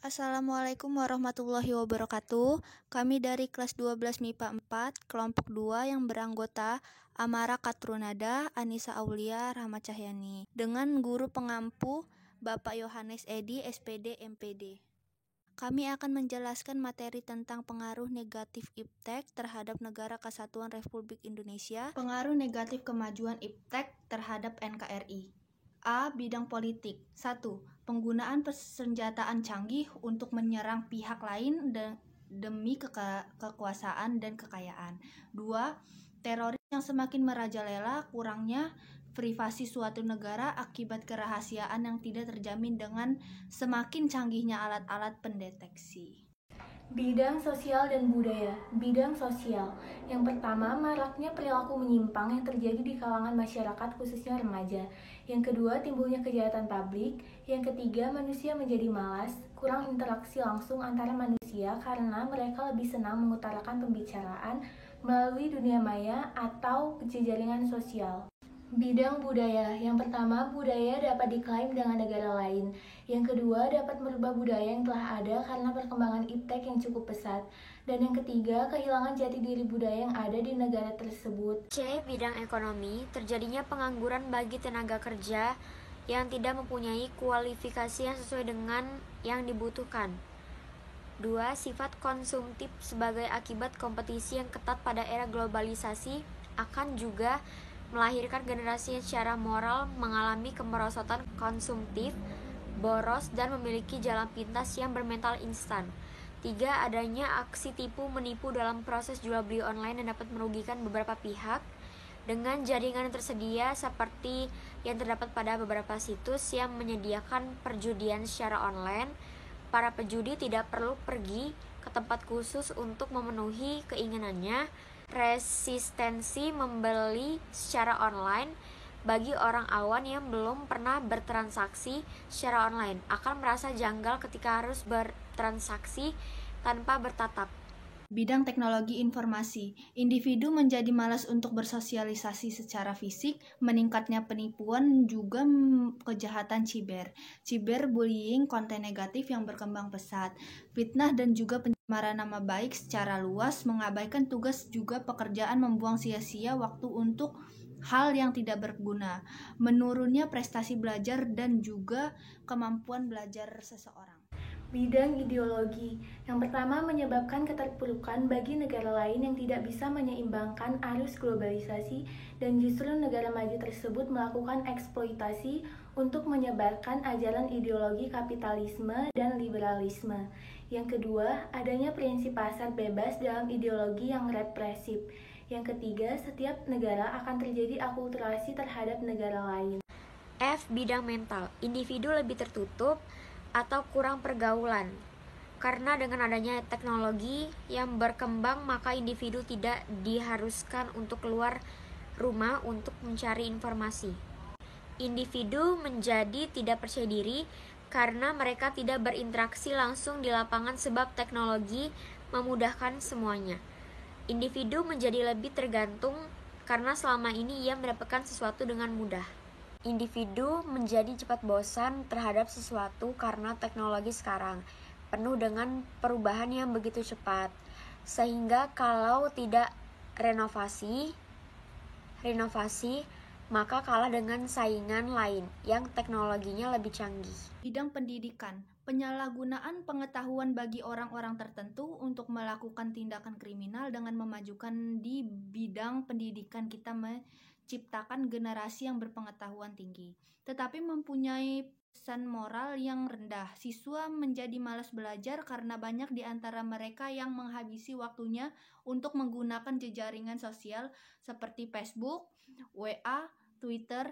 Assalamualaikum warahmatullahi wabarakatuh. Kami dari kelas 12 MIPA 4, kelompok 2 yang beranggota Amara Katrunada, Anissa Aulia, Rahma Cahyani, dengan guru pengampu Bapak Yohanes Edi, SPD, MPD. Kami akan menjelaskan materi tentang pengaruh negatif iptek terhadap Negara Kesatuan Republik Indonesia, pengaruh negatif kemajuan iptek terhadap NKRI. A. Bidang politik. 1. Penggunaan persenjataan canggih untuk menyerang pihak lain demi kekuasaan dan kekayaan. 2. Teroris yang semakin merajalela, kurangnya privasi suatu negara akibat kerahasiaan yang tidak terjamin dengan semakin canggihnya alat-alat pendeteksi. Bidang sosial dan budaya. Bidang sosial. Yang pertama, maraknya perilaku menyimpang yang terjadi di kalangan masyarakat khususnya remaja. Yang kedua, timbulnya kejahatan publik. Yang ketiga, manusia menjadi malas, kurang interaksi langsung antara manusia karena mereka lebih senang mengutarakan pembicaraan melalui dunia maya atau jejaringan sosial. Bidang budaya. Yang pertama, budaya dapat diklaim dengan negara lain. Yang kedua, dapat merubah budaya yang telah ada karena perkembangan iptek yang cukup pesat. Dan yang ketiga, kehilangan jati diri budaya yang ada di negara tersebut. C. Bidang ekonomi. Terjadinya pengangguran bagi tenaga kerja yang tidak mempunyai kualifikasi yang sesuai dengan yang dibutuhkan. 2. Sifat konsumtif sebagai akibat kompetisi yang ketat pada era globalisasi akan juga melahirkan generasi yang secara moral mengalami kemerosotan konsumtif, boros, dan memiliki jalan pintas yang bermental instan. 3. Adanya aksi tipu menipu dalam proses jual beli online yang dapat merugikan beberapa pihak. Dengan jaringan yang tersedia seperti yang terdapat pada beberapa situs yang menyediakan perjudian secara online, para pejudi tidak perlu pergi ke tempat khusus untuk memenuhi keinginannya. Resistensi membeli secara online bagi orang awam yang belum pernah bertransaksi secara online akan merasa janggal ketika harus bertransaksi tanpa bertatap. Bidang teknologi informasi. Individu menjadi malas untuk bersosialisasi secara fisik, meningkatnya penipuan juga kejahatan cyberbullying, konten negatif yang berkembang pesat, fitnah dan juga pencemaran nama baik secara luas, mengabaikan tugas juga pekerjaan, membuang sia-sia waktu untuk hal yang tidak berguna, menurunnya prestasi belajar dan juga kemampuan belajar seseorang. Bidang ideologi. Yang pertama, menyebabkan keterpurukan bagi negara lain yang tidak bisa menyeimbangkan arus globalisasi dan justru negara maju tersebut melakukan eksploitasi untuk menyebarkan ajaran ideologi kapitalisme dan liberalisme. Yang kedua, adanya prinsip pasar bebas dalam ideologi yang represif. Yang ketiga, setiap negara akan terjadi akulturasi terhadap negara lain. F. Bidang mental. Individu lebih tertutup atau kurang pergaulan. Karena dengan adanya teknologi yang berkembang, maka individu tidak diharuskan untuk keluar rumah untuk mencari informasi. Individu menjadi tidak percaya diri karena mereka tidak berinteraksi langsung di lapangan sebab teknologi memudahkan semuanya. Individu menjadi lebih tergantung karena selama ini ia mendapatkan sesuatu dengan mudah. Individu menjadi cepat bosan terhadap sesuatu karena teknologi sekarang penuh dengan perubahan yang begitu cepat, sehingga kalau tidak renovasi, maka kalah dengan saingan lain yang teknologinya lebih canggih. Bidang pendidikan. Penyalahgunaan pengetahuan bagi orang-orang tertentu untuk melakukan tindakan kriminal. Dengan memajukan di bidang pendidikan, kita menciptakan generasi yang berpengetahuan tinggi tetapi mempunyai pesan moral yang rendah. Siswa menjadi malas belajar karena banyak di antara mereka yang menghabisi waktunya untuk menggunakan jejaringan sosial seperti Facebook, WA, Twitter.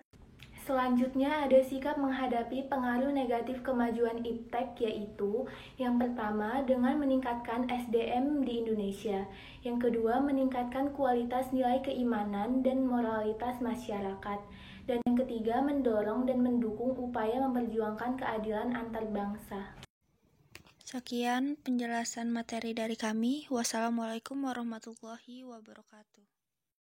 Selanjutnya ada sikap menghadapi pengaruh negatif kemajuan iptek, yaitu yang pertama dengan meningkatkan SDM di Indonesia, yang kedua meningkatkan kualitas nilai keimanan dan moralitas masyarakat, dan yang ketiga mendorong dan mendukung upaya memperjuangkan keadilan antar bangsa. Sekian penjelasan materi dari kami. Wassalamualaikum warahmatullahi wabarakatuh.